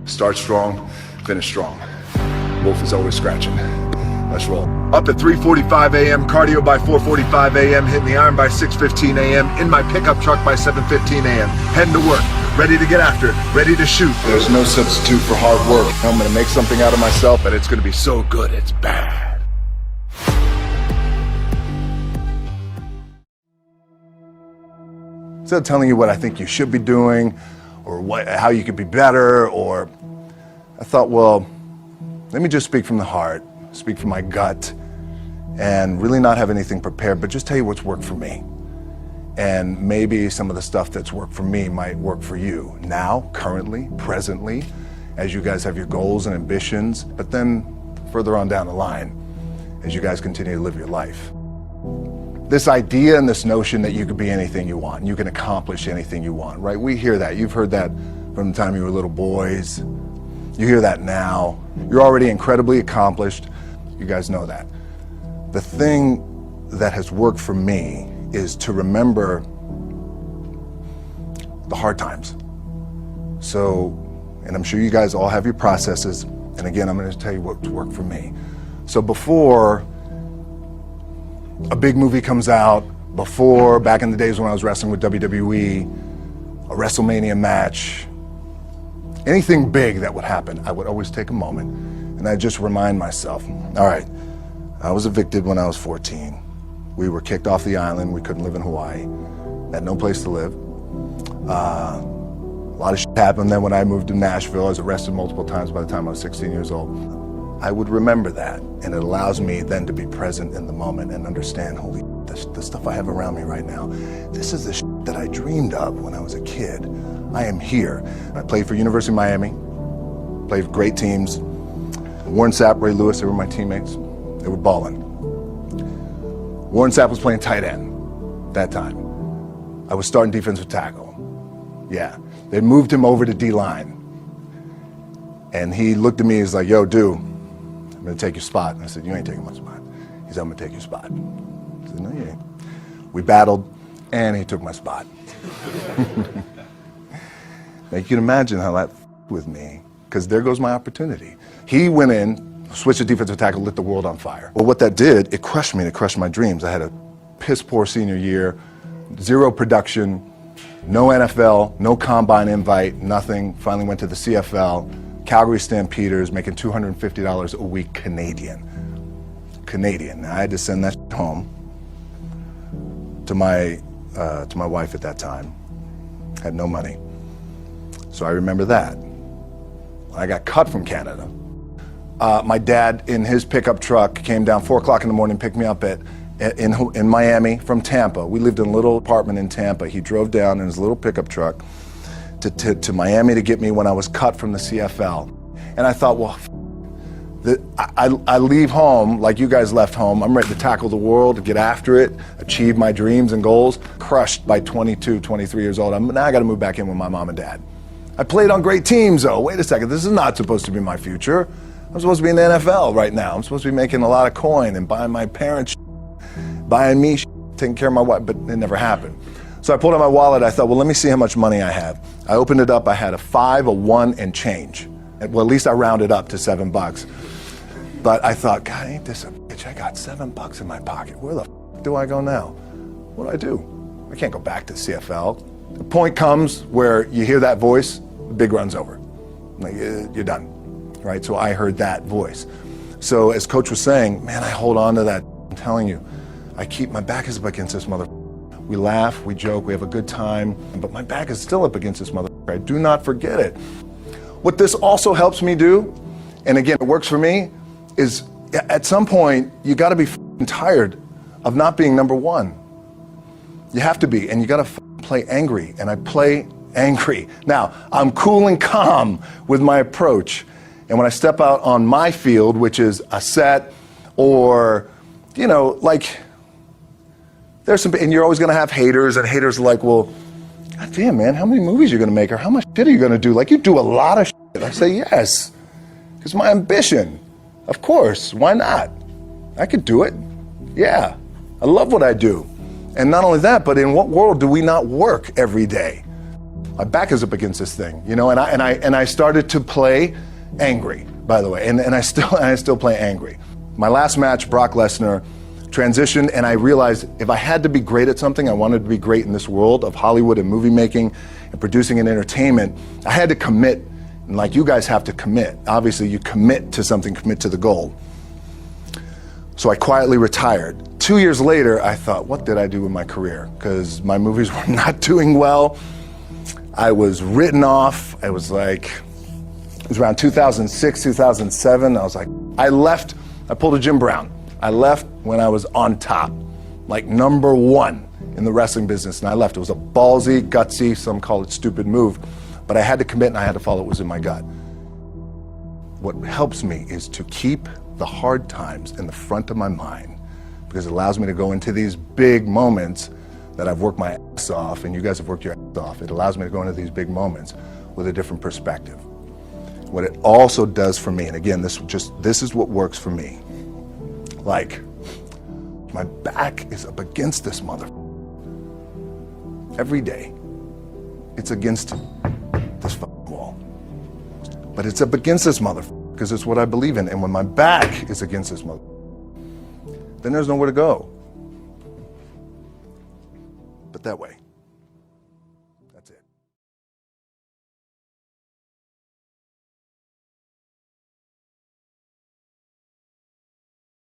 Start strong, finish strong. Wolf is always scratching. Let's roll. Up at 3:45 a.m., cardio by 4:45 a.m., hitting the iron by 6:15 a.m., in my pickup truck by 7:15 a.m., heading to work, ready to get after it, ready to shoot. There's no substitute for hard work. I'm gonna make something out of myself, and it's gonna be so good, it's bad. Instead of telling you what I think you should be doing, or how you could be better, or I thought, well, let me just speak from the heart, speak from my gut, and really not have anything prepared, but just tell you what's worked for me. And maybe some of the stuff that's worked for me might work for you now, currently, presently, as you guys have your goals and ambitions, but then further on down the line, as you guys continue to live your life. This idea and this notion that you could be anything you want, you can accomplish anything you want, right? We hear that. You've heard that from the time you were little boys. You hear that now. You're already incredibly accomplished. You guys know that. The thing that has worked for me is to remember the hard times. So, and I'm sure you guys all have your processes. And again, I'm going to tell you what's worked for me. So before a big movie comes out, before, back in the days when I was wrestling with WWE, a WrestleMania match, anything big that would happen, I would always take a moment and I'd just remind myself, all right, I was evicted when I was 14. We were kicked off the island. We couldn't live in Hawaii. Had no place to live. A lot of shit happened then when I moved to Nashville. I was arrested multiple times by the time I was 16 years old. I would remember that, and it allows me then to be present in the moment and understand, holy, the stuff I have around me right now, this is the shit that I dreamed of when I was a kid. I am here. I played for University of Miami, played for great teams. Warren Sapp, Ray Lewis, they were my teammates. They were balling. Warren Sapp was playing tight end that time. I was starting defensive tackle. Yeah, they moved him over to D-line. And he looked at me, he's like, yo, dude, I'm gonna take your spot. And I said, you ain't taking my spot. He said, I'm gonna take your spot. I said, no, you ain't. We battled, and he took my spot. Now you can imagine how that with me, because there goes my opportunity. He went in, switched to defensive tackle, lit the world on fire. Well, what that did, it crushed me, and it crushed my dreams. I had a piss poor senior year, zero production, no NFL, no combine invite, nothing. Finally went to the CFL. Calgary Stampeders, making $250 a week Canadian. Now I had to send that home to my wife at that time. Had no money. So I remember that. I got cut from Canada. My dad, in his pickup truck, came down 4 o'clock in the morning, picked me up in Miami from Tampa. We lived in a little apartment in Tampa. He drove down in his little pickup truck to Miami to get me when I was cut from the CFL. And I thought, well, I leave home like you guys left home. I'm ready to tackle the world, to get after it, achieve my dreams and goals. Crushed by 22, 23 years old. Now I got to move back in with my mom and dad. I played on great teams, though. Wait a second, this is not supposed to be my future. I'm supposed to be in the NFL right now. I'm supposed to be making a lot of coin and buying my parents, buying me, taking care of my wife, but it never happened. So I pulled out my wallet. I thought, well, let me see how much money I have. I opened it up. I had a 5, a 1, and change. Well, at least I rounded up to $7. But I thought, God, ain't this a bitch? I got $7 in my pocket. Where the f do I go now? What do I do? I can't go back to CFL. The point comes where you hear that voice, the big run's over. Like, you're done, right? So I heard that voice. So as Coach was saying, man, I hold on to that. I'm telling you, I keep my back is up against this mother. We laugh, we joke, we have a good time, but my back is still up against this mother. I do not forget it. What this also helps me do, and again, it works for me, is at some point, you gotta be tired of not being number one. You have to be, and you gotta play angry, and I play angry. Now, I'm cool and calm with my approach, and when I step out on my field, which is a set, or, you know, like, there's some, and you're always gonna have haters, and haters are like, well, God damn, man, how many movies are you gonna make, or how much shit are you gonna do? Like, you do a lot of shit. I say, yes, it's my ambition. Of course, why not? I could do it. Yeah, I love what I do. And not only that, but in what world do we not work every day? my back is up against this thing, you know, and I started to play angry, by the way, and I still play angry. My last match, Brock Lesnar, transitioned, and I realized if I had to be great at something, I wanted to be great in this world of Hollywood and movie making and producing and entertainment, I had to commit, and like you guys have to commit. Obviously, you commit to something, commit to the goal. So I quietly retired. 2 years later, I thought, what did I do with my career? Because my movies were not doing well. I was written off. It was around 2006, 2007. I was like, I left, I pulled a Jim Brown. I left when I was on top, like number one in the wrestling business, and I left. It was a ballsy, gutsy, some call it stupid move, but I had to commit and I had to follow what was in my gut. What helps me is to keep the hard times in the front of my mind, because it allows me to go into these big moments that I've worked my ass off, and you guys have worked your ass off. It allows me to go into these big moments with a different perspective. What it also does for me, and again, this is what works for me. Like, my back is up against this mother. Every day, it's against this wall. But it's up against this mother because it's what I believe in. And when my back is against this mother, then there's nowhere to go but that way.